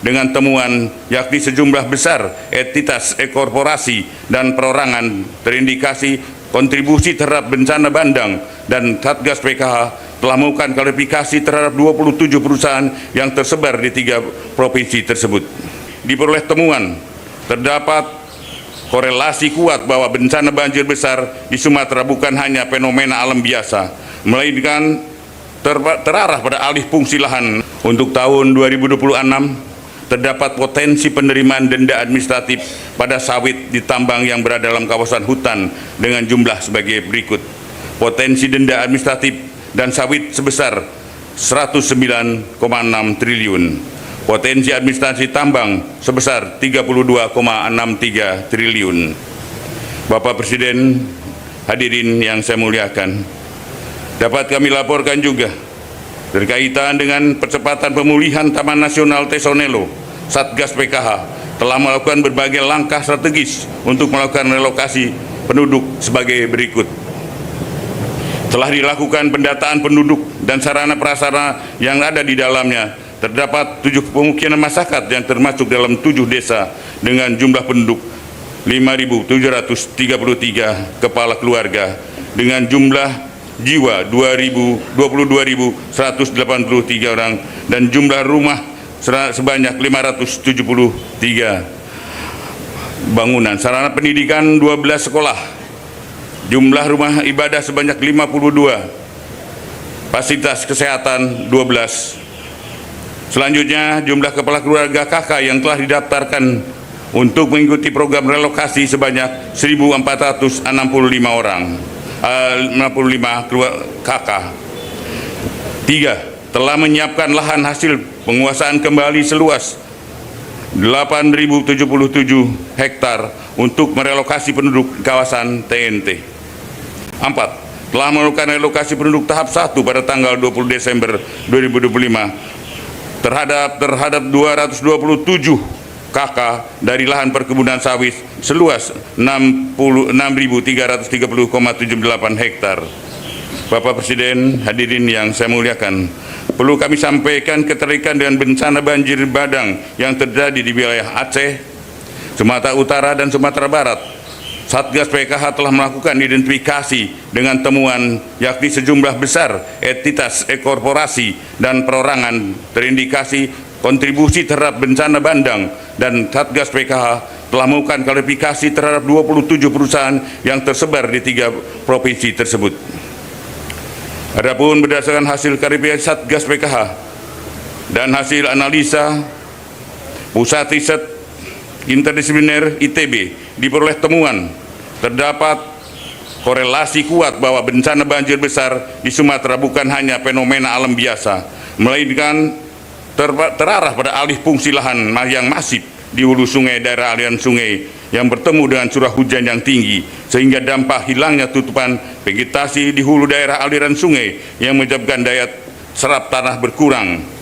dengan temuan yakni sejumlah besar entitas korporasi dan perorangan terindikasi kontribusi terhadap bencana bandang, dan Satgas PKH telah melakukan klarifikasi terhadap 27 perusahaan yang tersebar di 3 provinsi tersebut. Diperoleh temuan terdapat korelasi kuat bahwa bencana banjir besar di Sumatera bukan hanya fenomena alam biasa, melainkan terarah pada alih fungsi lahan. Untuk tahun 2026 terdapat potensi penerimaan denda administratif pada sawit di tambang yang berada dalam kawasan hutan dengan jumlah sebagai berikut. Potensi denda administratif dan sawit sebesar 109,6 triliun. Potensi administrasi tambang sebesar 32,63 triliun. Bapak Presiden, hadirin yang saya muliakan, dapat kami laporkan juga berkaitan dengan percepatan pemulihan Taman Nasional Tesonelo, Satgas PKH telah melakukan berbagai langkah strategis untuk melakukan relokasi penduduk sebagai berikut. Telah dilakukan pendataan penduduk dan sarana prasarana yang ada di dalamnya. Terdapat 7 pemukiman masyarakat yang termasuk dalam 7 desa dengan jumlah penduduk 5.733 kepala keluarga dengan jumlah jiwa 22.183 orang dan jumlah rumah sebanyak 573 bangunan. Sarana pendidikan 12 sekolah. Jumlah rumah ibadah sebanyak 52. Fasilitas kesehatan 12. Selanjutnya, jumlah kepala keluarga KK yang telah didaftarkan untuk mengikuti program relokasi sebanyak 1.465 orang, 65 KK. 3. Telah menyiapkan lahan hasil penguasaan kembali seluas 8.077 hektar untuk merelokasi penduduk kawasan TNT. 4. Telah melakukan relokasi penduduk tahap 1 pada tanggal 20 Desember 2025 terhadap 227 KK dari lahan perkebunan sawit seluas 6.330,78 hektar. Bapak Presiden, hadirin yang saya muliakan, perlu kami sampaikan keterkaitan dengan bencana banjir bandang yang terjadi di wilayah Aceh, Sumatera Utara, dan Sumatera Barat. Satgas PKH telah melakukan identifikasi dengan temuan yakni sejumlah besar entitas korporasi dan perorangan terindikasi kontribusi terhadap bencana bandang, dan Satgas PKH telah melakukan klarifikasi terhadap 27 perusahaan yang tersebar di 3 provinsi tersebut. Adapun berdasarkan hasil klarifikasi Satgas PKH dan hasil analisa Pusat Riset Interdisipliner ITB, diperoleh temuan terdapat korelasi kuat bahwa bencana banjir besar di Sumatera bukan hanya fenomena alam biasa, melainkan terarah pada alih fungsi lahan yang masif di hulu sungai daerah aliran sungai yang bertemu dengan curah hujan yang tinggi, sehingga dampak hilangnya tutupan vegetasi di hulu daerah aliran sungai yang menyebabkan daya serap tanah berkurang.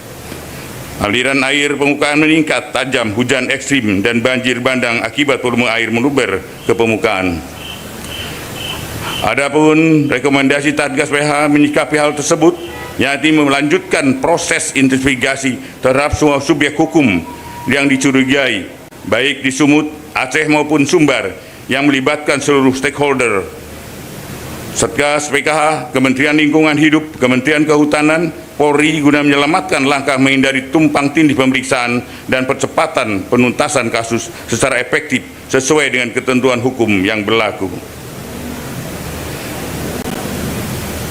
Aliran air permukaan meningkat tajam, hujan ekstrim, dan banjir bandang akibat volume air meluber ke permukaan. Adapun rekomendasi Satgas PKH menyikapi hal tersebut, yakni melanjutkan proses investigasi terhadap semua subjek hukum yang dicurigai, baik di Sumut, Aceh maupun Sumbar, yang melibatkan seluruh stakeholder. Satgas PKH, Kementerian Lingkungan Hidup, Kementerian Kehutanan, Polri guna menyelamatkan langkah menghindari tumpang tindih pemeriksaan dan percepatan penuntasan kasus secara efektif sesuai dengan ketentuan hukum yang berlaku.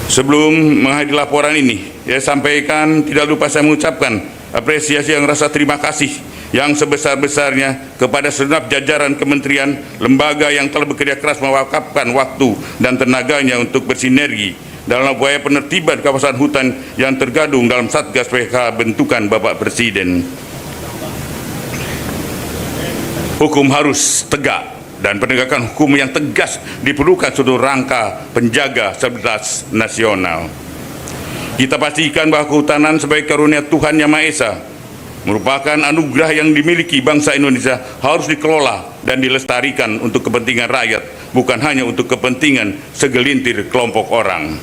Sebelum menghadiri laporan ini, saya sampaikan tidak lupa saya mengucapkan apresiasi yang rasa terima kasih yang sebesar-besarnya kepada segenap jajaran kementerian, lembaga yang telah bekerja keras mewakafkan waktu dan tenaganya untuk bersinergi dalam upaya penertiban kawasan hutan yang tergabung dalam Satgas PKH bentukan Bapak Presiden. Hukum harus tegak dan penegakan hukum yang tegas diperlukan seluruh rangka penjaga stabilitas nasional. Kita pastikan bahwa kehutanan sebagai karunia Tuhan Yang Maha Esa merupakan anugerah yang dimiliki bangsa Indonesia, harus dikelola dan dilestarikan untuk kepentingan rakyat, bukan hanya untuk kepentingan segelintir kelompok orang.